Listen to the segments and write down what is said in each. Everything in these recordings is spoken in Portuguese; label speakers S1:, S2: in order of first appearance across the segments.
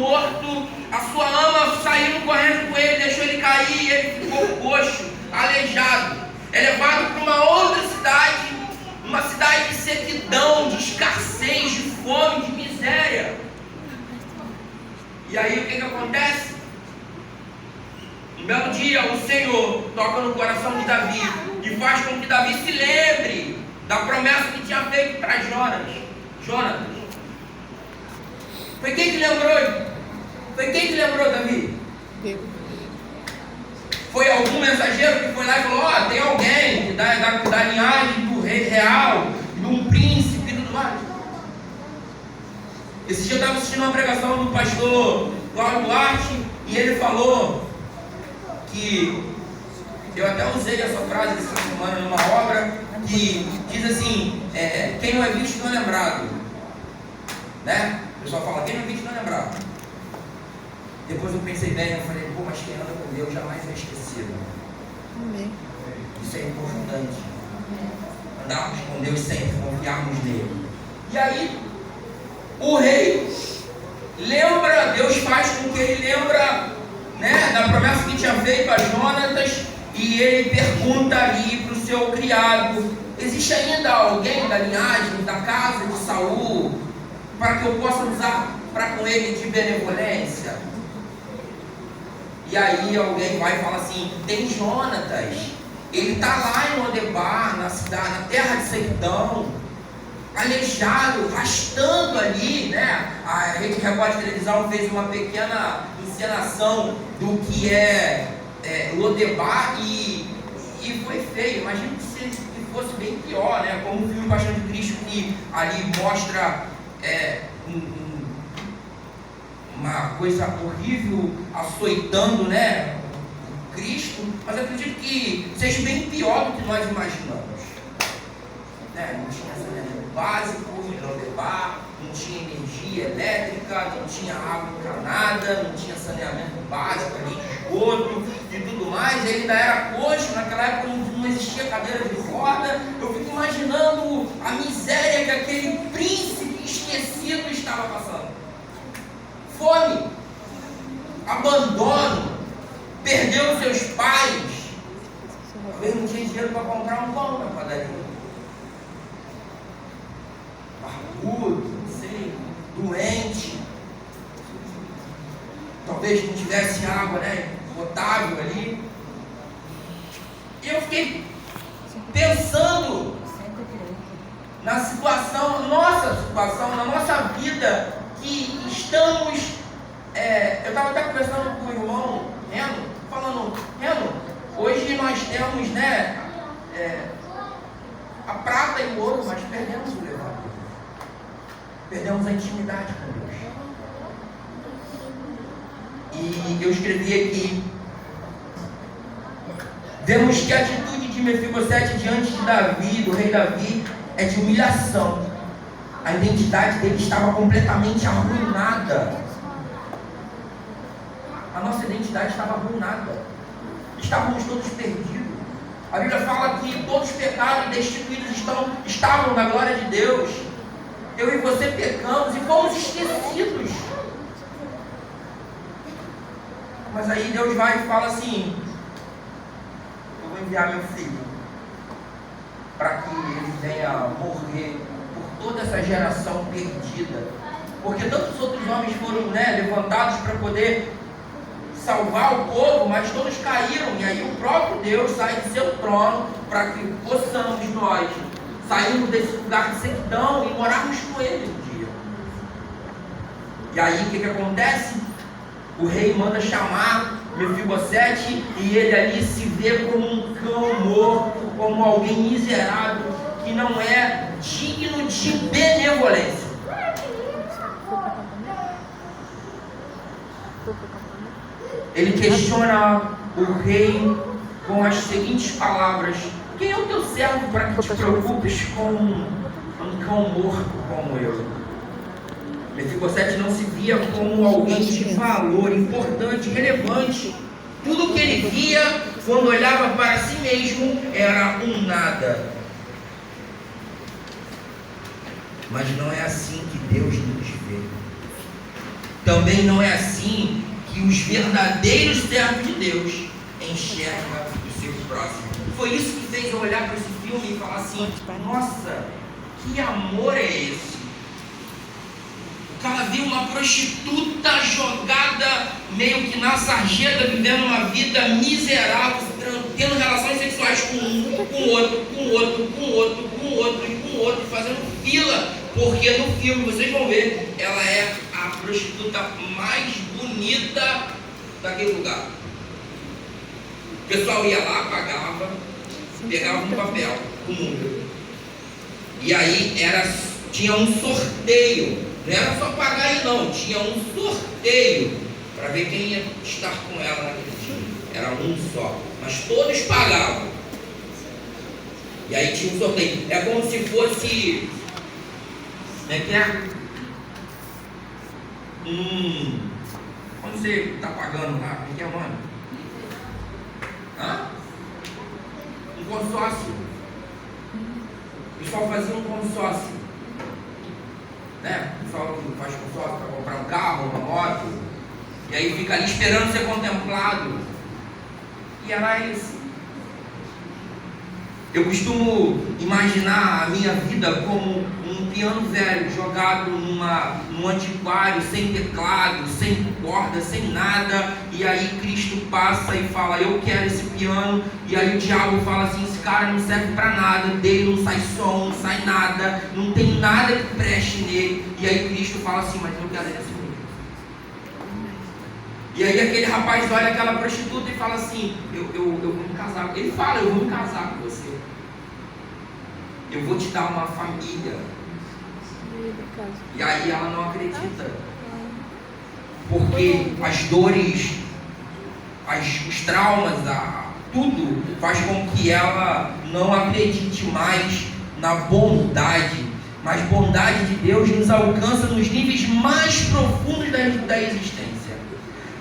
S1: morto, a sua ama saiu correndo com ele, deixou ele cair, ele ficou coxo, aleijado. É levado para uma outra cidade, uma cidade de sequidão, de escassez, de fome, de miséria. E aí o que acontece? Um belo dia o Senhor toca no coração de Davi e faz com que Davi se lembre da promessa que tinha feito para Jonatas. Foi quem que lembrou? Foi quem que lembrou, Davi? Foi algum mensageiro que foi lá e falou: tem alguém da linhagem do rei real, de um príncipe e tudo mais. Esse dia eu estava assistindo uma pregação do pastor Cláudio Duarte e ele falou que, eu até usei essa frase essa semana numa obra, que diz assim, quem não é visto não é lembrado, né? O pessoal fala, quem não é visto não é lembrado. Depois eu pensei bem, eu falei, mas quem anda com Deus jamais é esquecido. Amém. Isso é importante. Andarmos com Deus sempre, confiarmos nele. E aí, o rei lembra, Deus faz com que ele lembra, né, da promessa que tinha feito a Jonatas, e ele pergunta ali para o seu criado: existe ainda alguém da linhagem, da casa de Saul, para que eu possa usar para com ele de benevolência? E aí alguém vai e fala assim: tem Jonatas, ele está lá em Lodebar, na cidade, na terra de sequidão, aleijado, rastando ali, né? A Rede Record de televisão fez uma pequena encenação do que é Lodebar e foi feio. Imagina se fosse bem pior, né? Como o filme Paixão de Cristo, que ali mostra uma coisa horrível açoitando, né, Cristo, mas eu acredito que seja bem pior do que nós imaginamos, né? Não tinha saneamento básico em Lodebar, não tinha energia elétrica, não tinha água encanada, não tinha saneamento básico ali, esgoto e tudo mais. Ele ainda era coxo, naquela época não existia cadeira de roda. Eu fico imaginando a miséria que aquele príncipe esquecido estava passando. Fome, abandono, perdeu seus pais, talvez não tinha dinheiro para comprar um pão na padaria, barbudo, não sei, doente, talvez não tivesse água, né, potável ali. E eu fiquei pensando na situação, na nossa vida, que estamos, eu estava até conversando com o irmão Reno, falando: Reno, hoje nós temos, né, a prata e o ouro, mas perdemos o elevador, perdemos a intimidade com Deus. E eu escrevi aqui: vemos que a atitude de Mefibosete diante de Davi, do rei Davi, é de humilhação. A identidade dele estava completamente arruinada. A nossa identidade estava arruinada. Estávamos todos perdidos. A Bíblia fala que todos pecaram e destituídos estavam da glória de Deus. Eu e você pecamos e fomos esquecidos. Mas aí Deus vai e fala assim: eu vou enviar meu filho para que ele venha morrer por toda essa geração perdida, porque tantos outros homens foram, né, levantados para poder salvar o povo, mas todos caíram. E aí o próprio Deus sai de seu trono para que possamos nós sairmos desse lugar de sequidão e morarmos com ele um dia. E aí o que acontece? O rei manda chamar Mefibosete e ele ali se vê como um cão morto, como alguém miserável, que não é digno de benevolência. Ele questiona o rei com as seguintes palavras: quem é o teu servo para que te preocupes com um cão morto como eu? Mefibosete não se via como alguém de valor, importante, relevante. Tudo que ele via, quando olhava para si mesmo, era um nada. Mas não é assim que Deus nos vê. também não é assim que os verdadeiros servos de Deus enxergam os seus próximos. Foi isso que fez eu olhar para esse filme e falar assim: nossa, que amor é esse? O cara viu uma prostituta jogada meio que na sarjeta, vivendo uma vida miserável, tendo relações sexuais com um, com outro, com outro, com outro, com outro e com outro, fazendo fila, porque no filme, vocês vão ver, ela é a prostituta mais bonita daquele lugar. O pessoal ia lá, pagava, pegava um papel, um número, e aí tinha um sorteio. Não era só pagar aí não, tinha um sorteio para ver quem ia estar com ela naquele dia. Era um só, mas todos pagavam. E aí tinha um sorteio. É como se fosse... Como é que é? Quando você está pagando lá, como é que é o nome? Um consórcio. O pessoal fazia um consórcio. Né? O pessoal que faz consórcio para comprar um carro, uma moto, e aí fica ali esperando ser contemplado. E era isso. Eu costumo imaginar a minha vida como um piano velho jogado num antiquário, sem teclado, sem corda, sem nada, e aí Cristo passa e fala: eu quero esse piano, e aí o diabo fala assim: esse cara não serve para nada, dele não sai som, não sai nada, não tem nada que preste nele, e aí Cristo fala assim: mas eu quero esse mesmo. E aí aquele rapaz olha aquela prostituta e fala assim: eu vou me casar. Ele fala: eu vou me casar com você. Eu vou te dar uma família. E aí ela não acredita. Porque as dores, os traumas, tudo faz com que ela não acredite mais na bondade. Mas a bondade de Deus nos alcança nos níveis mais profundos da existência.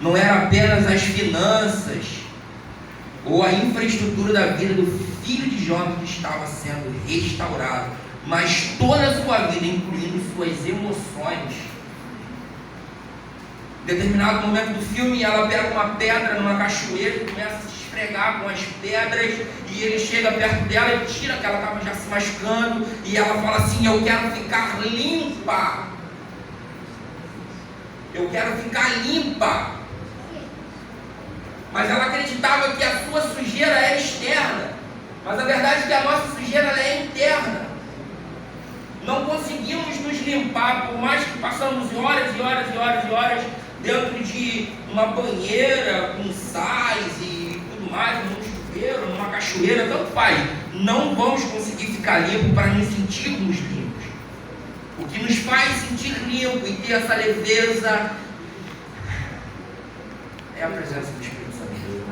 S1: Não era apenas as finanças ou a infraestrutura da vida do filho de Jó que estava sendo restaurado, mas toda a sua vida, incluindo suas emoções. Em determinado momento do filme, ela pega uma pedra numa cachoeira e começa a se esfregar com as pedras, e ele chega perto dela e tira, que ela estava já se machucando, e ela fala assim: eu quero ficar limpa. Eu quero ficar limpa. Mas ela acreditava que a sua sujeira era externa. Mas a verdade é que a nossa sujeira ela é interna. Não conseguimos nos limpar, por mais que passamos horas e horas e horas e horas dentro de uma banheira com sais e tudo mais, num chuveiro, numa cachoeira, tanto faz. Não vamos conseguir ficar limpos para nos sentirmos limpos. O que nos faz sentir limpo e ter essa leveza é a presença do Espírito Santo de Deus.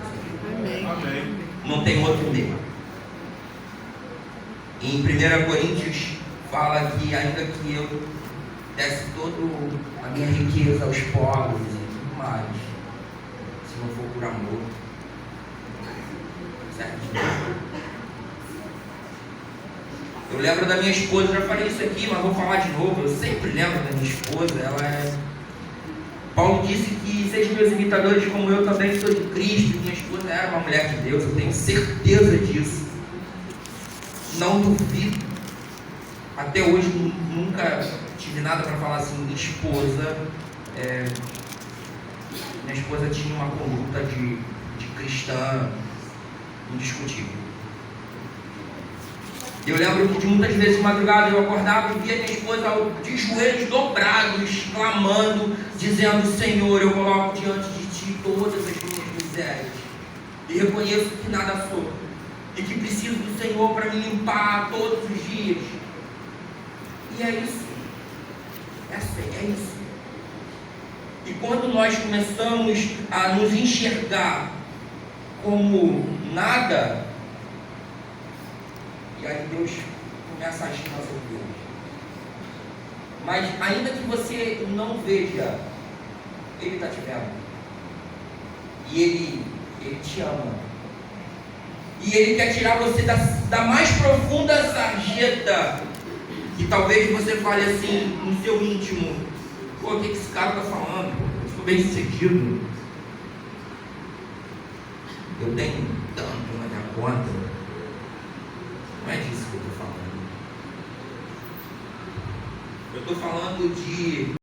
S1: Amém. Não tem outro meio. Em 1 Coríntios fala que ainda que eu desse toda a minha riqueza aos pobres e tudo mais, se não for por amor, certo? Eu lembro da minha esposa, já falei isso aqui, mas vou falar de novo. Eu sempre lembro da minha esposa. Paulo disse que sejam meus imitadores como eu também sou de Cristo. Minha esposa era uma mulher de Deus, eu tenho certeza disso. Não duvido. Até hoje nunca tive nada para falar assim. Minha esposa tinha uma conduta de cristã indiscutível. Eu lembro que muitas vezes de madrugada eu acordava e via minha esposa de joelhos dobrados, clamando, dizendo: Senhor, eu coloco diante de Ti todas as minhas misérias e reconheço que nada sou e que preciso do Senhor para me limpar todos os dias. E é isso. É isso. E quando nós começamos a nos enxergar como nada, e aí Deus começa a agir nas nossas vidas. Mas ainda que você não veja, Ele está te vendo. E Ele te ama. E Ele quer tirar você da mais profunda sarjeta. Que talvez você fale assim no seu íntimo: Pô, o que esse cara está falando? Eu sou bem sucedido. Eu tenho tanto na minha conta. Não é disso que eu estou falando. Eu estou falando de